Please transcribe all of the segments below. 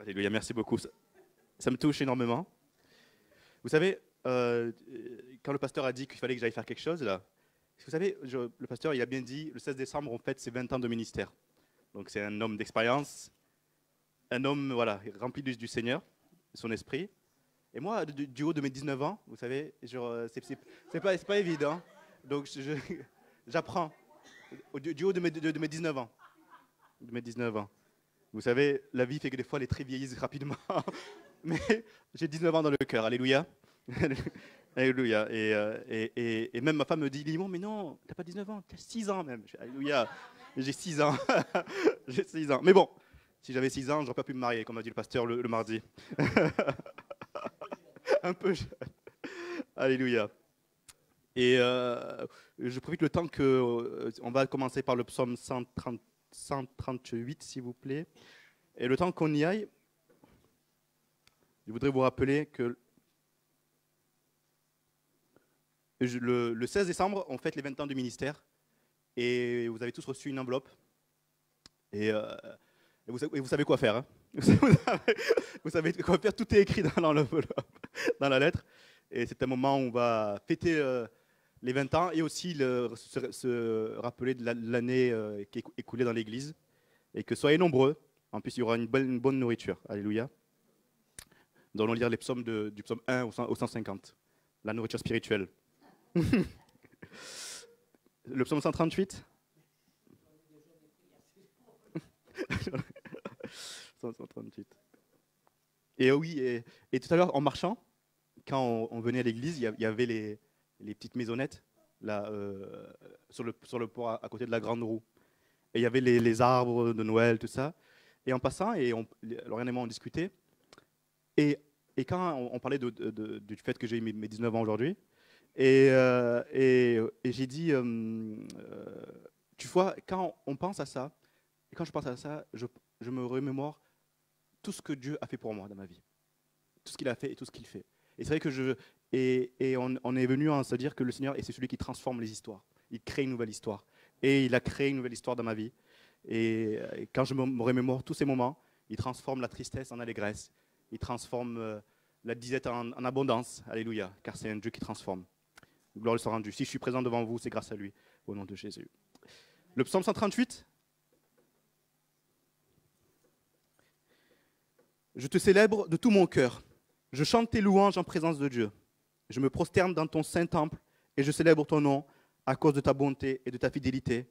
Alléluia, merci beaucoup. Ça me touche énormément. Vous savez, quand le pasteur a dit qu'il fallait que j'aille faire quelque chose, là, vous savez, le pasteur il a bien dit, le 16 décembre, on fête ses 20 ans de ministère. Donc c'est un homme d'expérience, un homme voilà, rempli du Seigneur, de son esprit. Et moi, du haut de mes 19 ans, vous savez, c'est pas évident. Donc j'apprends du haut de mes 19 ans. De mes 19 ans. Vous savez, la vie fait que des fois, les traits vieillissent rapidement. Mais j'ai 19 ans dans le cœur. Alléluia. Alléluia. Et même ma femme me dit, Limon, mais non, t'as pas 19 ans, t'as 6 ans même. Alléluia. J'ai 6 ans. J'ai 6 ans. Mais bon, si j'avais 6 ans, j'aurais pas pu me marier, comme a dit le pasteur le mardi. Un peu jeune. Alléluia. Et je profite le temps que on va commencer par le psaume 138, s'il vous plaît. Et le temps qu'on y aille, je voudrais vous rappeler que le 16 décembre, on fête les 20 ans du ministère. Et vous avez tous reçu une enveloppe. Et vous savez quoi faire. Hein. Vous savez quoi faire. Tout est écrit dans l'enveloppe, dans la lettre. Et c'est un moment où on va fêter les 20 ans et aussi se rappeler de l'année qui est écoulée dans l'Église. Et que soyez nombreux. En plus, il y aura une bonne nourriture. Alléluia. Nous allons lire les psaumes du psaume 1 au 150. La nourriture spirituelle. Le psaume 138. 138. Et oui, et tout à l'heure, en marchant, quand on venait à l'église, il y avait les petites maisonnettes là, sur le port à côté de la grande roue. Et il y avait les arbres de Noël, tout ça. Et en passant, Lauriane et moi, on discutait. Et quand on parlait du fait que j'ai eu mes 19 ans aujourd'hui, et j'ai dit, tu vois, quand on pense à ça, et quand je pense à ça, je me remémore tout ce que Dieu a fait pour moi dans ma vie. Tout ce qu'il a fait et tout ce qu'il fait. Et c'est vrai que on est venu à se dire que le Seigneur est celui qui transforme les histoires. Il crée une nouvelle histoire. Et il a créé une nouvelle histoire dans ma vie. Et quand je me remémore tous ces moments, il transforme la tristesse en allégresse. Il transforme la disette en abondance. Alléluia. Car c'est un Dieu qui transforme. Gloire lui soit rendue. Si je suis présent devant vous, c'est grâce à lui. Au nom de Jésus. Le psaume 138. Je te célèbre de tout mon cœur. Je chante tes louanges en présence de Dieu. Je me prosterne dans ton saint temple et je célèbre ton nom à cause de ta bonté et de ta fidélité,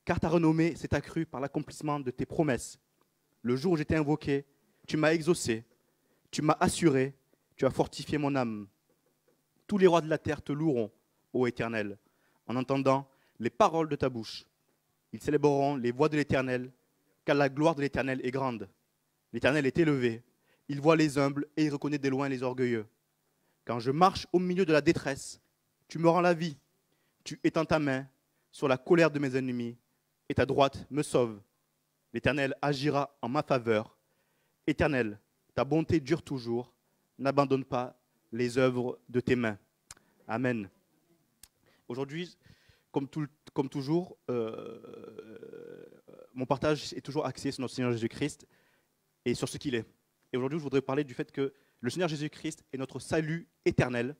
car ta renommée s'est accrue par l'accomplissement de tes promesses. Le jour où j'étais invoqué, tu m'as exaucé, tu m'as assuré, tu as fortifié mon âme. Tous les rois de la terre te loueront, ô Éternel, en entendant les paroles de ta bouche. Ils célébreront les voies de l'Éternel, car la gloire de l'Éternel est grande. L'Éternel est élevé, il voit les humbles et il reconnaît de loin les orgueilleux. Quand je marche au milieu de la détresse, tu me rends la vie. Tu étends ta main sur la colère de mes ennemis et ta droite me sauve. L'Éternel agira en ma faveur. Éternel, ta bonté dure toujours. N'abandonne pas les œuvres de tes mains. Amen. Aujourd'hui, comme toujours, mon partage est toujours axé sur notre Seigneur Jésus-Christ et sur ce qu'il est. Et aujourd'hui, je voudrais parler du fait que le Seigneur Jésus-Christ est notre salut éternel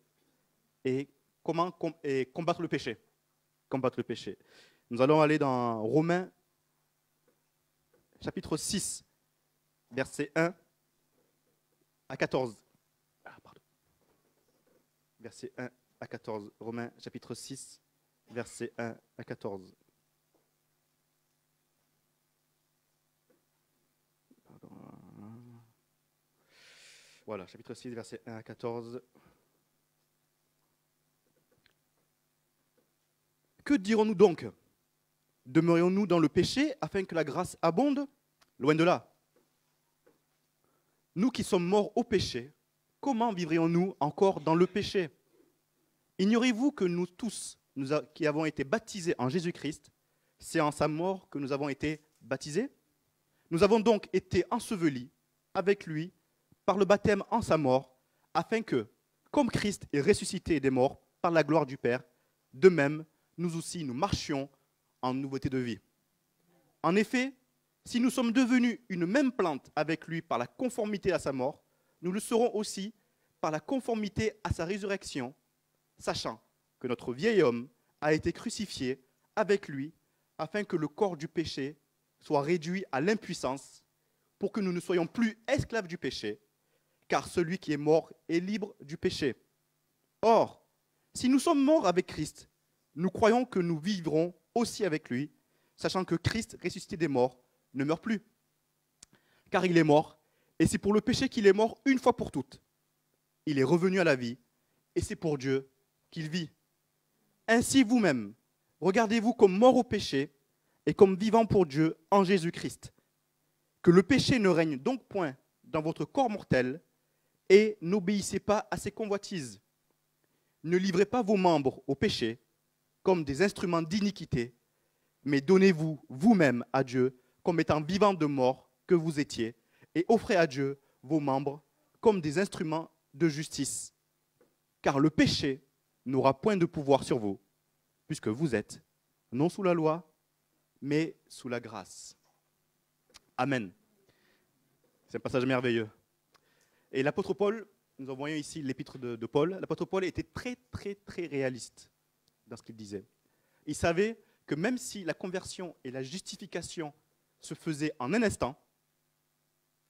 et comment combattre le péché. Combattre le péché. Nous allons aller dans Romains, chapitre 6, versets 1 à 14. Versets 1 à 14. Romains, chapitre 6, versets 1 à 14. Voilà, chapitre 6, versets 1 à 14. Que dirons-nous donc? Demeurions-nous dans le péché afin que la grâce abonde? Loin de là. Nous qui sommes morts au péché, comment vivrions-nous encore dans le péché? Ignorez-vous que nous tous, qui avons été baptisés en Jésus-Christ, c'est en sa mort que nous avons été baptisés? Nous avons donc été ensevelis avec lui par le baptême en sa mort, afin que, comme Christ est ressuscité des morts par la gloire du Père, de même, nous aussi, nous marchions en nouveauté de vie. En effet, Si nous sommes devenus une même plante avec lui par la conformité à sa mort, nous le serons aussi par la conformité à sa résurrection, sachant que notre vieil homme a été crucifié avec lui afin que le corps du péché soit réduit à l'impuissance pour que nous ne soyons plus esclaves du péché, car celui qui est mort est libre du péché. Or, si nous sommes morts avec Christ, nous croyons que nous vivrons aussi avec lui, sachant que Christ, ressuscité des morts, ne meurt plus. Car il est mort, et c'est pour le péché qu'il est mort une fois pour toutes. Il est revenu à la vie, et c'est pour Dieu qu'il vit. Ainsi vous-même, regardez-vous comme morts au péché et comme vivants pour Dieu en Jésus-Christ. Que le péché ne règne donc point dans votre corps mortel, et n'obéissez pas à ses convoitises. Ne livrez pas vos membres au péché comme des instruments d'iniquité, mais donnez-vous vous-même à Dieu comme étant vivants de mort que vous étiez, et offrez à Dieu vos membres comme des instruments de justice. Car le péché n'aura point de pouvoir sur vous, puisque vous êtes non sous la loi, mais sous la grâce. Amen. C'est un passage merveilleux. Et l'apôtre Paul, nous en voyons ici l'épître de Paul, l'apôtre Paul était très, très, très réaliste dans ce qu'il disait. Il savait que même si la conversion et la justification se faisaient en un instant,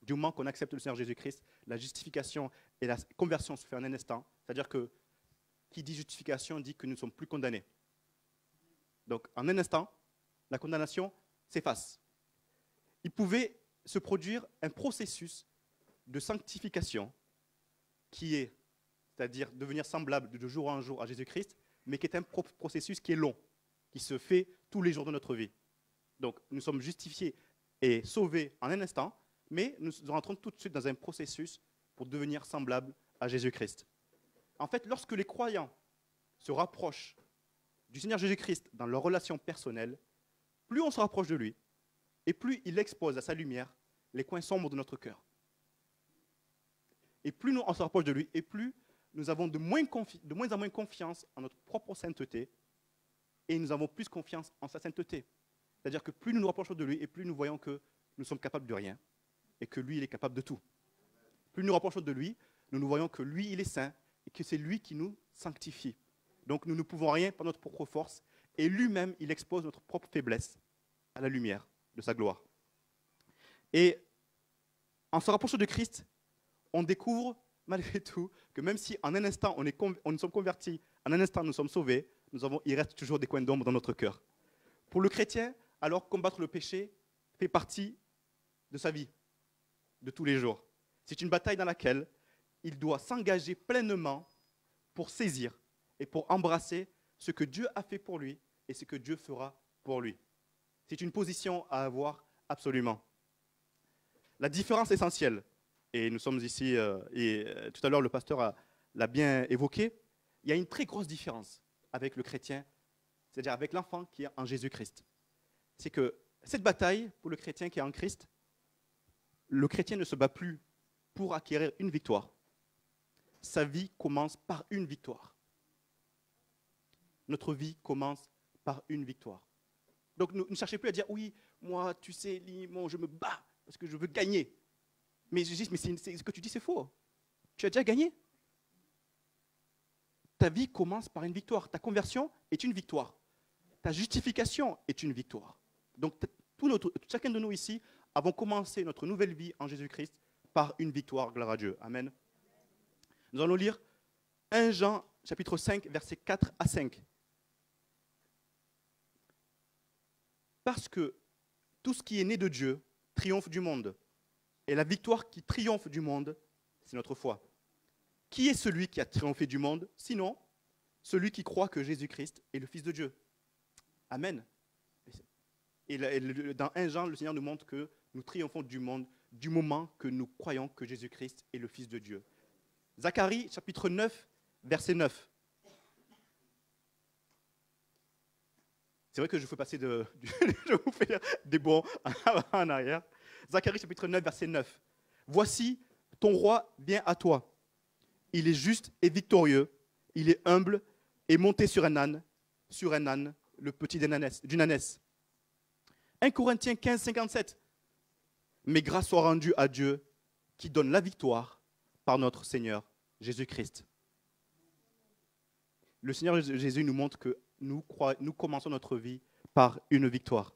du moment qu'on accepte le Seigneur Jésus-Christ, la justification et la conversion se font en un instant, c'est-à-dire que qui dit justification dit que nous ne sommes plus condamnés. Donc en un instant, la condamnation s'efface. Il pouvait se produire un processus de sanctification qui est, c'est-à-dire devenir semblable de jour en jour à Jésus-Christ, mais qui est un processus qui est long, qui se fait tous les jours de notre vie. Donc nous sommes justifiés et sauvés en un instant, mais nous rentrons tout de suite dans un processus pour devenir semblables à Jésus-Christ. En fait, lorsque les croyants se rapprochent du Seigneur Jésus-Christ dans leur relation personnelle, plus on se rapproche de lui, et plus il expose à sa lumière les coins sombres de notre cœur. Et plus on se rapproche de lui, et plus nous avons de moins en moins confiance en notre propre sainteté, et nous avons plus confiance en sa sainteté. C'est-à-dire que plus nous nous rapprochons de lui, et plus nous voyons que nous sommes capables de rien, et que lui, il est capable de tout. Plus nous nous rapprochons de lui, nous voyons que lui, il est saint, et que c'est lui qui nous sanctifie. Donc nous ne pouvons rien par notre propre force, et lui-même, il expose notre propre faiblesse à la lumière de sa gloire. Et en se rapprochant de Christ, on découvre malgré tout que même si en un instant on nous sommes convertis, en un instant nous sommes sauvés, il reste toujours des coins d'ombre dans notre cœur. Pour le chrétien, alors combattre le péché fait partie de sa vie, de tous les jours. C'est une bataille dans laquelle il doit s'engager pleinement pour saisir et pour embrasser ce que Dieu a fait pour lui et ce que Dieu fera pour lui. C'est une position à avoir absolument. La différence essentielle, et nous sommes ici, tout à l'heure le pasteur l'a bien évoqué, il y a une très grosse différence avec le chrétien, c'est-à-dire avec l'enfant qui est en Jésus-Christ. C'est que cette bataille, pour le chrétien qui est en Christ, le chrétien ne se bat plus pour acquérir une victoire. Sa vie commence par une victoire. Notre vie commence par une victoire. Donc ne cherchez plus à dire, oui, moi, tu sais, je me bats parce que je veux gagner. Mais je dis, mais ce que tu dis, c'est faux. Tu as déjà gagné. Ta vie commence par une victoire. Ta conversion est une victoire. Ta justification est une victoire. Donc chacun de nous ici avons commencé notre nouvelle vie en Jésus-Christ par une victoire. Gloire à Dieu. Amen. Nous allons lire 1 Jean, chapitre 5, versets 4 à 5. Parce que tout ce qui est né de Dieu triomphe du monde. Et la victoire qui triomphe du monde, c'est notre foi. Qui est celui qui a triomphé du monde, sinon celui qui croit que Jésus-Christ est le Fils de Dieu? Amen. Et dans 1 Jean, le Seigneur nous montre que nous triomphons du monde du moment que nous croyons que Jésus-Christ est le Fils de Dieu. Zacharie, chapitre 9, verset 9. C'est vrai que je vous fais faire des bons en arrière. Zacharie, chapitre 9, verset 9. Voici, ton roi vient à toi. Il est juste et victorieux. Il est humble et monté sur un âne, le petit d'une ânesse. 1 Corinthiens 15, 57. mais grâce soit rendue à Dieu qui donne la victoire par notre Seigneur Jésus-Christ. Le Seigneur Jésus nous montre que nous commençons notre vie par une victoire.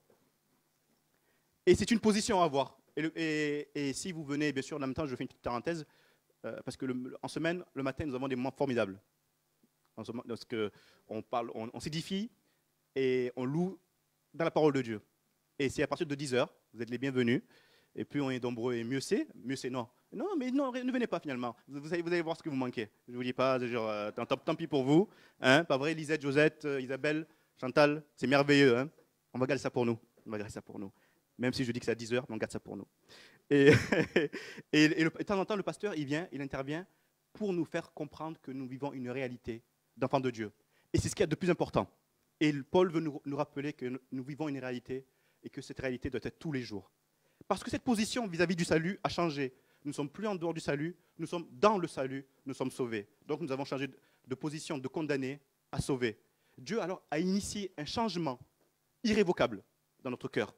Et c'est une position à avoir. Et si vous venez, bien sûr, en même temps, je fais une petite parenthèse, parce que en semaine, le matin, nous avons des moments formidables. Parce qu'on parle, on s'édifie et on loue dans la parole de Dieu. Et c'est à partir de 10h, vous êtes les bienvenus. Et plus on est nombreux, et mieux c'est. Mieux c'est non. Non, mais non, ne venez pas finalement. Vous allez voir ce que vous manquez. Je ne vous dis pas, genre, tant pis pour vous. Hein, pas vrai, Lisette, Josette, Isabelle, Chantal, c'est merveilleux. Hein, on va garder ça pour nous. On va garder ça pour nous. Même si je dis que c'est à 10h, mais on garde ça pour nous. Et, de temps en temps, le pasteur, il intervient pour nous faire comprendre que nous vivons une réalité d'enfants de Dieu. Et c'est ce qu'il y a de plus important. Et Paul veut nous rappeler que nous vivons une réalité et que cette réalité doit être tous les jours. Parce que cette position vis-à-vis du salut a changé. Nous ne sommes plus en dehors du salut, nous sommes dans le salut, nous sommes sauvés. Donc nous avons changé de position de condamné à sauvé. Dieu alors a initié un changement irrévocable dans notre cœur.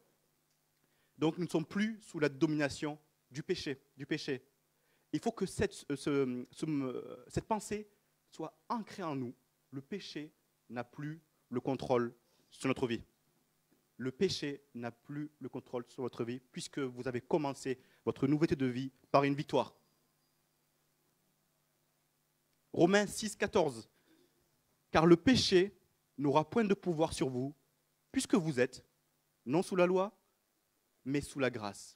Donc nous ne sommes plus sous la domination du péché. Il faut que cette pensée soit ancrée en nous. Le péché n'a plus le contrôle sur notre vie. Le péché n'a plus le contrôle sur votre vie puisque vous avez commencé votre nouveauté de vie par une victoire. Romains 6, 14. Car le péché n'aura point de pouvoir sur vous puisque vous êtes non sous la loi, mais sous la grâce.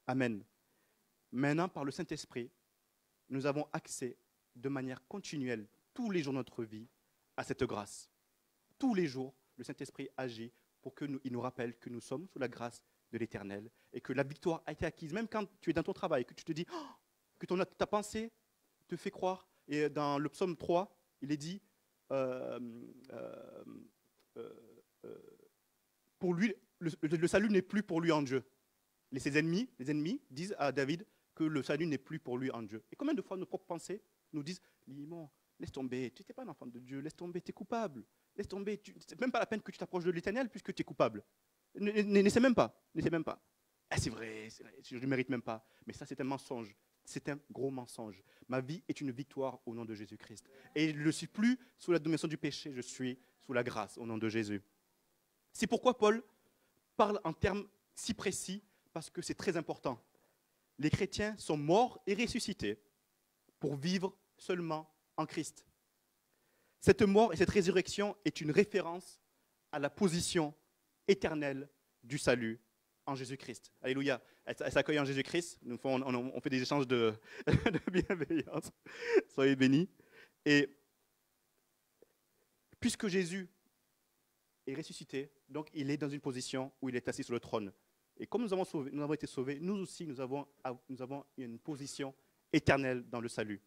Amen. Maintenant, par le Saint-Esprit, nous avons accès de manière continuelle, tous les jours de notre vie, à cette grâce. Tous les jours, le Saint-Esprit agit pour qu'il nous rappelle que nous sommes sous la grâce de l'Éternel et que la victoire a été acquise. Même quand tu es dans ton travail, que tu te dis que ta pensée te fait croire. Et dans le psaume 3, il est dit pour lui, le salut n'est plus pour lui en Dieu. Les ennemis disent à David que le salut n'est plus pour lui en Dieu. Et combien de fois nos propres pensées nous disent Limon, laisse tomber, tu n'étais pas un enfant de Dieu, laisse tomber, tu es coupable. Laisse tomber, c'est même pas la peine que tu t'approches de l'Éternel puisque tu es coupable. N'essaie même pas. Ah, c'est vrai, je ne le mérite même pas. Mais ça, c'est un mensonge. C'est un gros mensonge. Ma vie est une victoire au nom de Jésus-Christ. Et je ne suis plus sous la domination du péché, je suis sous la grâce au nom de Jésus. C'est pourquoi Paul parle en termes si précis, parce que c'est très important. Les chrétiens sont morts et ressuscités pour vivre seulement en Christ. Cette mort et cette résurrection est une référence à la position éternelle du salut en Jésus-Christ. Alléluia. Elle s'accueille en Jésus-Christ. On fait des échanges de bienveillance. Soyez bénis. Et puisque Jésus est ressuscité, donc il est dans une position où il est assis sur le trône. Et comme nous avons été sauvés, nous aussi, nous avons une position éternelle dans le salut.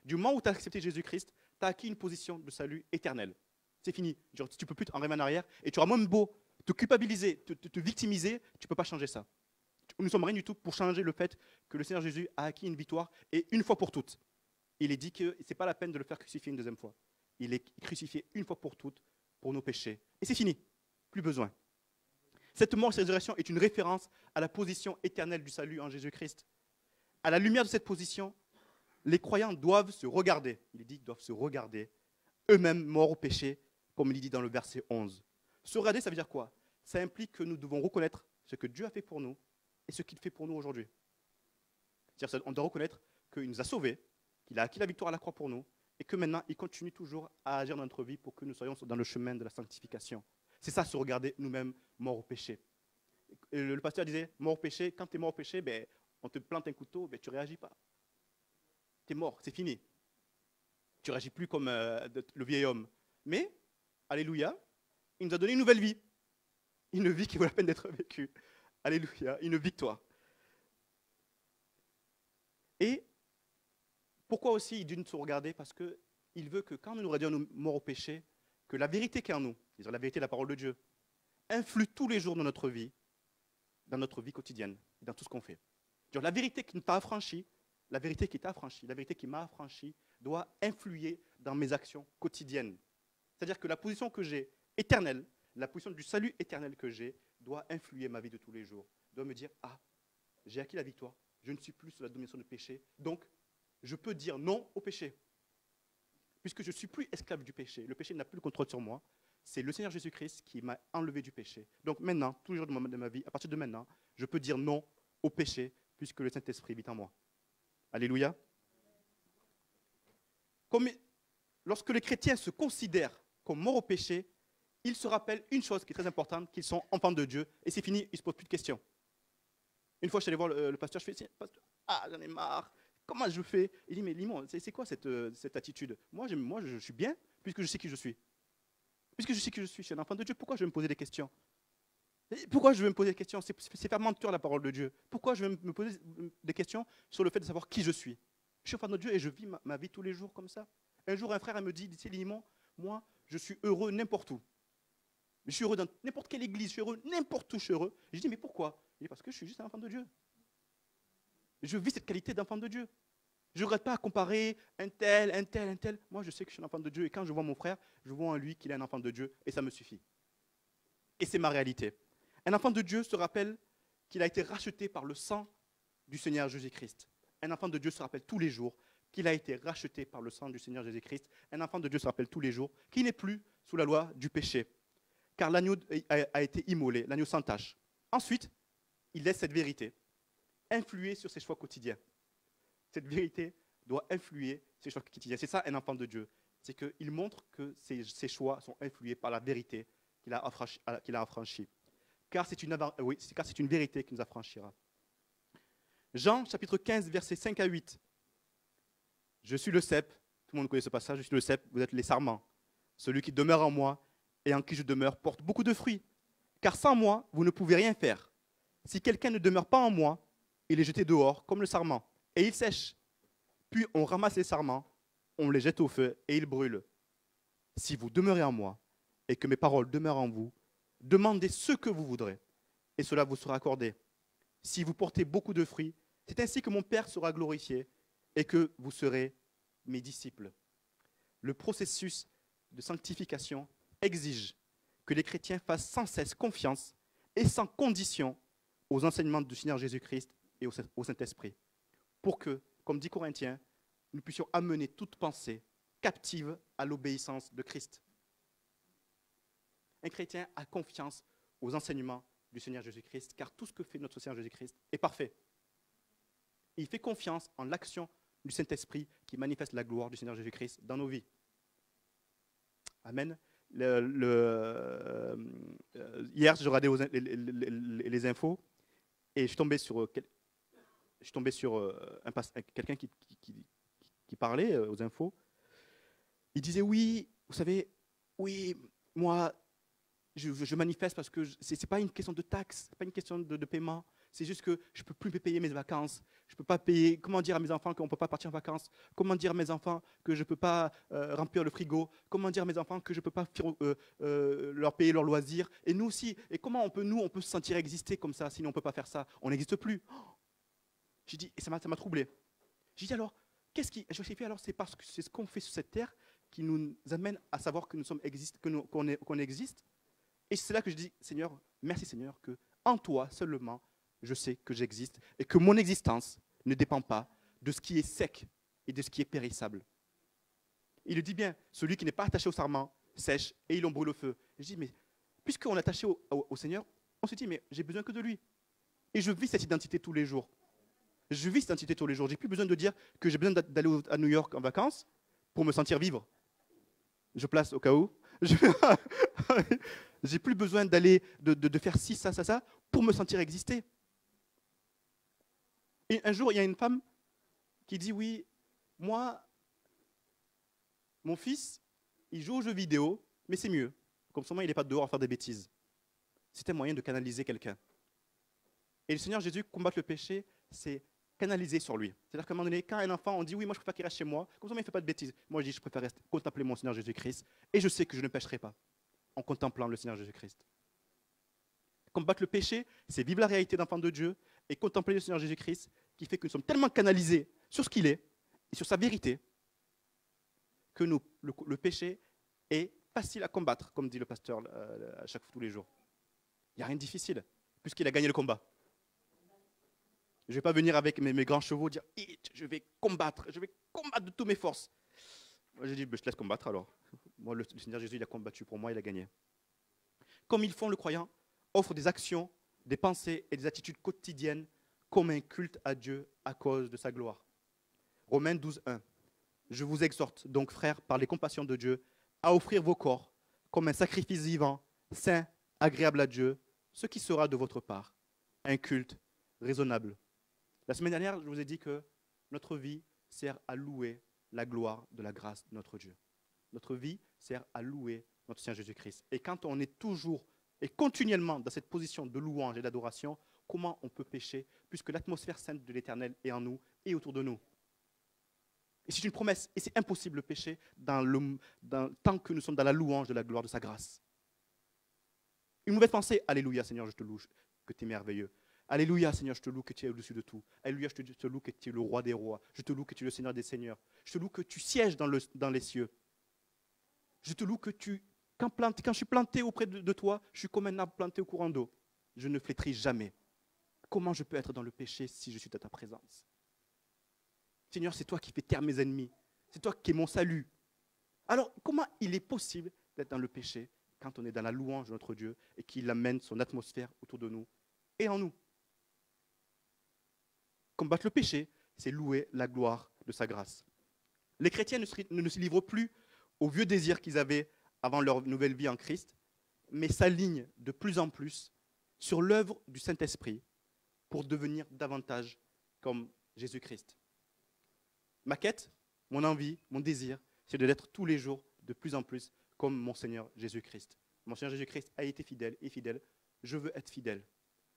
Du moment où tu as accepté Jésus-Christ, tu as acquis une position de salut éternel. C'est fini. Genre, tu ne peux plus en revenir en arrière. Et tu auras même beau te culpabiliser, te victimiser, tu ne peux pas changer ça. Nous ne sommes rien du tout pour changer le fait que le Seigneur Jésus a acquis une victoire et une fois pour toutes. Il est dit que ce n'est pas la peine de le faire crucifier une deuxième fois. Il est crucifié une fois pour toutes pour nos péchés. Et c'est fini. Plus besoin. Cette mort et cette résurrection est une référence à la position éternelle du salut en Jésus-Christ. À la lumière de cette position, les croyants doivent se regarder. Il est dit qu'ils doivent se regarder, eux-mêmes morts au péché, comme il est dit dans le verset 11. Se regarder, ça veut dire quoi? Ça implique que nous devons reconnaître ce que Dieu a fait pour nous et ce qu'il fait pour nous aujourd'hui. C'est-à-dire qu'on doit reconnaître qu'il nous a sauvés, qu'il a acquis la victoire à la croix pour nous, et que maintenant, il continue toujours à agir dans notre vie pour que nous soyons dans le chemin de la sanctification. C'est ça, se regarder nous-mêmes morts au péché. Et le pasteur disait, mort au péché, quand tu es mort au péché, ben, on te plante un couteau, ben, tu ne réagis pas. Tu es mort, c'est fini. Tu ne réagis plus comme le vieil homme. Mais, alléluia, il nous a donné une nouvelle vie. Une vie qui vaut la peine d'être vécue. Alléluia, une victoire. Et pourquoi aussi il dit de se regarder? Parce qu'il veut que quand nous nous regardons morts au péché, que la vérité qui est en nous, c'est-à-dire la vérité de la parole de Dieu, influe tous les jours de notre vie, dans notre vie quotidienne, dans tout ce qu'on fait. La vérité qui t'a affranchi, la vérité qui t'a affranchi, la vérité qui m'a affranchi, doit influer dans mes actions quotidiennes. C'est-à-dire que la position que j'ai éternelle, la position du salut éternel que j'ai, doit influer ma vie de tous les jours. Doit me dire, ah, j'ai acquis la victoire. Je ne suis plus sous la domination du péché. Donc, je peux dire non au péché. Puisque je ne suis plus esclave du péché. Le péché n'a plus le contrôle sur moi. C'est le Seigneur Jésus-Christ qui m'a enlevé du péché. Donc maintenant, tous les jours de ma vie, à partir de maintenant, je peux dire non au péché, puisque le Saint-Esprit vit en moi. Alléluia. Comme, lorsque les chrétiens se considèrent comme morts au péché, ils se rappellent une chose qui est très importante, qu'ils sont enfants de Dieu, et c'est fini, ils ne se posent plus de questions. Une fois, je suis allé voir le pasteur, je fais, pasteur, j'en ai marre, comment je fais? Il dit, mais Limon, c'est quoi cette attitude? Moi, je suis bien, puisque je sais qui je suis. Puisque je sais que je suis un enfant de Dieu, pourquoi je vais me poser des questions? Pourquoi je vais me poser des questions? C'est faire mentir la parole de Dieu. Pourquoi je vais me poser des questions sur le fait de savoir qui je suis? Je suis enfant de Dieu et je vis ma vie tous les jours comme ça. Un jour, un frère me dit, Limon, moi, je suis heureux n'importe où. Je suis heureux dans n'importe quelle église, je suis heureux n'importe où, je suis heureux. Je dis, mais pourquoi? Il dit, parce que je suis juste un enfant de Dieu. Je vis cette qualité d'enfant de Dieu. Je ne regrette pas à comparer un tel, un tel, un tel. Moi, je sais que je suis un enfant de Dieu. Et quand je vois mon frère, je vois en lui qu'il est un enfant de Dieu. Et ça me suffit. Et c'est ma réalité. Un enfant de Dieu se rappelle qu'il a été racheté par le sang du Seigneur Jésus-Christ. Un enfant de Dieu se rappelle tous les jours qu'il a été racheté par le sang du Seigneur Jésus-Christ. Un enfant de Dieu se rappelle tous les jours qu'il n'est plus sous la loi du péché. Car l'agneau a été immolé, l'agneau sans tache. Ensuite, il laisse cette vérité influer sur ses choix quotidiens. Cette vérité doit influer ses choix quotidiens. C'est ça un enfant de Dieu. C'est qu'il montre que ses choix sont influés par la vérité qu'il a affranchie. Car c'est une vérité qui nous affranchira. Jean, chapitre 15, versets 5 à 8. Je suis le cep. Tout le monde connaît ce passage. Je suis le cep, vous êtes les sarments. Celui qui demeure en moi et en qui je demeure porte beaucoup de fruits. Car sans moi, vous ne pouvez rien faire. Si quelqu'un ne demeure pas en moi, il est jeté dehors comme le sarment. Et il sèche. Puis on ramasse les sarments, on les jette au feu et ils brûlent. Si vous demeurez en moi et que mes paroles demeurent en vous, demandez ce que vous voudrez et cela vous sera accordé. Si vous portez beaucoup de fruits, c'est ainsi que mon Père sera glorifié et que vous serez mes disciples. Le processus de sanctification exige que les chrétiens fassent sans cesse confiance et sans condition aux enseignements du Seigneur Jésus-Christ et au Saint-Esprit, pour que, comme dit Corinthiens, nous puissions amener toute pensée captive à l'obéissance de Christ. Un chrétien a confiance aux enseignements du Seigneur Jésus-Christ, car tout ce que fait notre Seigneur Jésus-Christ est parfait. Et il fait confiance en l'action du Saint-Esprit qui manifeste la gloire du Seigneur Jésus-Christ dans nos vies. Amen. Hier, je regardais les infos et je suis tombé sur quelqu'un qui parlait aux infos. Il disait, oui, vous savez, oui, moi, je manifeste parce que ce n'est pas une question de taxe, ce n'est pas une question de paiement. C'est juste que je ne peux plus me payer mes vacances. Je ne peux pas payer. Comment dire à mes enfants qu'on ne peut pas partir en vacances? Comment dire à mes enfants que je ne peux pas remplir le frigo? Comment dire à mes enfants que je ne peux pas leur payer leurs loisirs? Et nous aussi. Et comment on peut se sentir exister comme ça, sinon on ne peut pas faire ça? On n'existe plus. J'ai dit, et ça m'a troublé. J'ai dit alors, je me suis dit alors, c'est parce que c'est ce qu'on fait sur cette terre qui nous amène à savoir que nous sommes qu'on existe. Et c'est là que je dis, Seigneur, merci Seigneur, que en toi seulement, je sais que j'existe et que mon existence ne dépend pas de ce qui est sec et de ce qui est périssable. Il le dit bien, celui qui n'est pas attaché au sarment sèche et il en brûle au feu. Et je dis, mais puisqu'on est attaché au Seigneur, on se dit, mais j'ai besoin que de lui. Et je vis cette identité tous les jours. Je vis cette identité tous les jours. J'ai plus besoin de dire que j'ai besoin d'aller à New York en vacances pour me sentir vivre. Je place au cas où. J'ai plus besoin d'aller de faire ci, ça pour me sentir exister. Et un jour, il y a une femme qui dit, oui, moi, mon fils, il joue aux jeux vidéo, mais c'est mieux. Comme ça, il n'est pas dehors à faire des bêtises. C'est un moyen de canaliser quelqu'un. Et le Seigneur Jésus, combattre le péché, c'est canaliser sur lui. C'est-à-dire qu'à un moment donné, quand un enfant, on dit, oui, moi je préfère qu'il reste chez moi, comme ça, il ne fait pas de bêtises. Moi, je dis, je préfère contempler mon Seigneur Jésus-Christ, et je sais que je ne pécherai pas en contemplant le Seigneur Jésus-Christ. Combattre le péché, c'est vivre la réalité d'enfant de Dieu, et contempler le Seigneur Jésus-Christ, qui fait que nous sommes tellement canalisés sur ce qu'il est, et sur sa vérité, que le péché est facile à combattre, comme dit le pasteur tous les jours. Il n'y a rien de difficile, puisqu'il a gagné le combat. Je ne vais pas venir avec mes grands chevaux dire je vais combattre de toutes mes forces. Moi, j'ai dit je te laisse combattre alors. Moi, le Seigneur Jésus, il a combattu pour moi, il a gagné. Comme ils font, le croyant offre des actions, des pensées et des attitudes quotidiennes comme un culte à Dieu à cause de sa gloire. Romains 12, 1. Je vous exhorte donc, frères, par les compassions de Dieu, à offrir vos corps comme un sacrifice vivant, saint, agréable à Dieu, ce qui sera de votre part un culte raisonnable. La semaine dernière, je vous ai dit que notre vie sert à louer la gloire de la grâce de notre Dieu. Notre vie sert à louer notre Seigneur Jésus-Christ. Et quand on est toujours et continuellement dans cette position de louange et d'adoration, comment on peut pécher puisque l'atmosphère sainte de l'Éternel est en nous et autour de nous? Et c'est une promesse, et c'est impossible de pécher tant que nous sommes dans la louange de la gloire de sa grâce. Une mauvaise pensée, alléluia Seigneur, je te loue, que tu es merveilleux. Alléluia Seigneur, je te loue que tu es au-dessus de tout. Alléluia, je te loue que tu es le roi des rois. Je te loue que tu es le Seigneur des seigneurs. Je te loue que tu sièges dans les cieux. Je te loue que quand je suis planté auprès de toi, je suis comme un arbre planté au courant d'eau. Je ne flétris jamais. Comment je peux être dans le péché si je suis à ta présence? Seigneur, c'est toi qui fais taire mes ennemis. C'est toi qui es mon salut. Alors, comment il est possible d'être dans le péché quand on est dans la louange de notre Dieu et qu'il amène son atmosphère autour de nous et en nous? Combattre le péché, c'est louer la gloire de sa grâce. Les chrétiens ne se livrent plus aux vieux désirs qu'ils avaient avant leur nouvelle vie en Christ, mais s'alignent de plus en plus sur l'œuvre du Saint-Esprit pour devenir davantage comme Jésus-Christ. Ma quête, mon envie, mon désir, c'est d'être tous les jours de plus en plus comme mon Seigneur Jésus-Christ. Mon Seigneur Jésus-Christ a été fidèle et fidèle. Je veux être fidèle.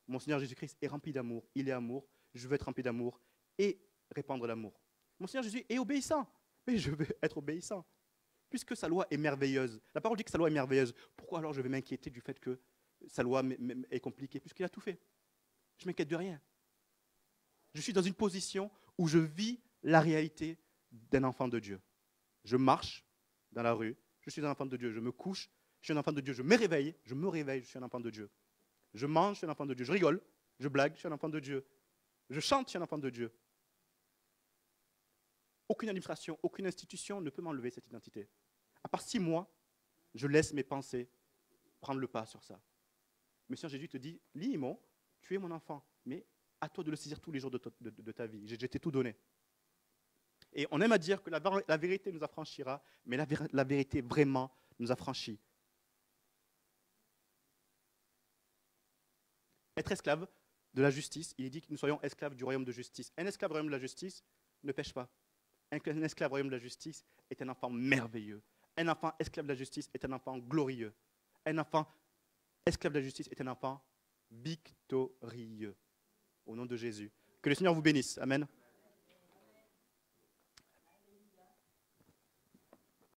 Mon Seigneur Jésus-Christ est rempli d'amour. Il est amour. Je veux être rempli d'amour et répandre l'amour. Mon Seigneur Jésus est obéissant. Mais je veux être obéissant. Puisque sa loi est merveilleuse. La parole dit que sa loi est merveilleuse. Pourquoi alors je vais m'inquiéter du fait que sa loi est compliquée? Puisqu'il a tout fait. Je ne m'inquiète de rien. Je suis dans une position où je vis la réalité d'un enfant de Dieu. Je marche dans la rue, je suis un enfant de Dieu. Je me couche, je suis un enfant de Dieu. Je me réveille, je suis un enfant de Dieu. Je mange, je suis un enfant de Dieu. Je rigole, je blague, je suis un enfant de Dieu. Je chante, je suis un enfant de Dieu. Aucune administration, aucune institution ne peut m'enlever cette identité. À part 6 mois, je laisse mes pensées prendre le pas sur ça. Mais Seigneur Jésus te dit, Limon, tu es mon enfant, mais à toi de le saisir tous les jours de ta vie. Je t'ai tout donné. Et on aime à dire que la vérité nous affranchira, mais la vérité vraiment nous affranchit. Être esclave de la justice, il est dit que nous soyons esclaves du royaume de justice. Un esclave du royaume de la justice ne pêche pas. Un esclave du royaume de la justice est un enfant merveilleux. Un enfant esclave de la justice est un enfant glorieux. Un enfant esclave de la justice est un enfant victorieux. Au nom de Jésus. Que le Seigneur vous bénisse. Amen.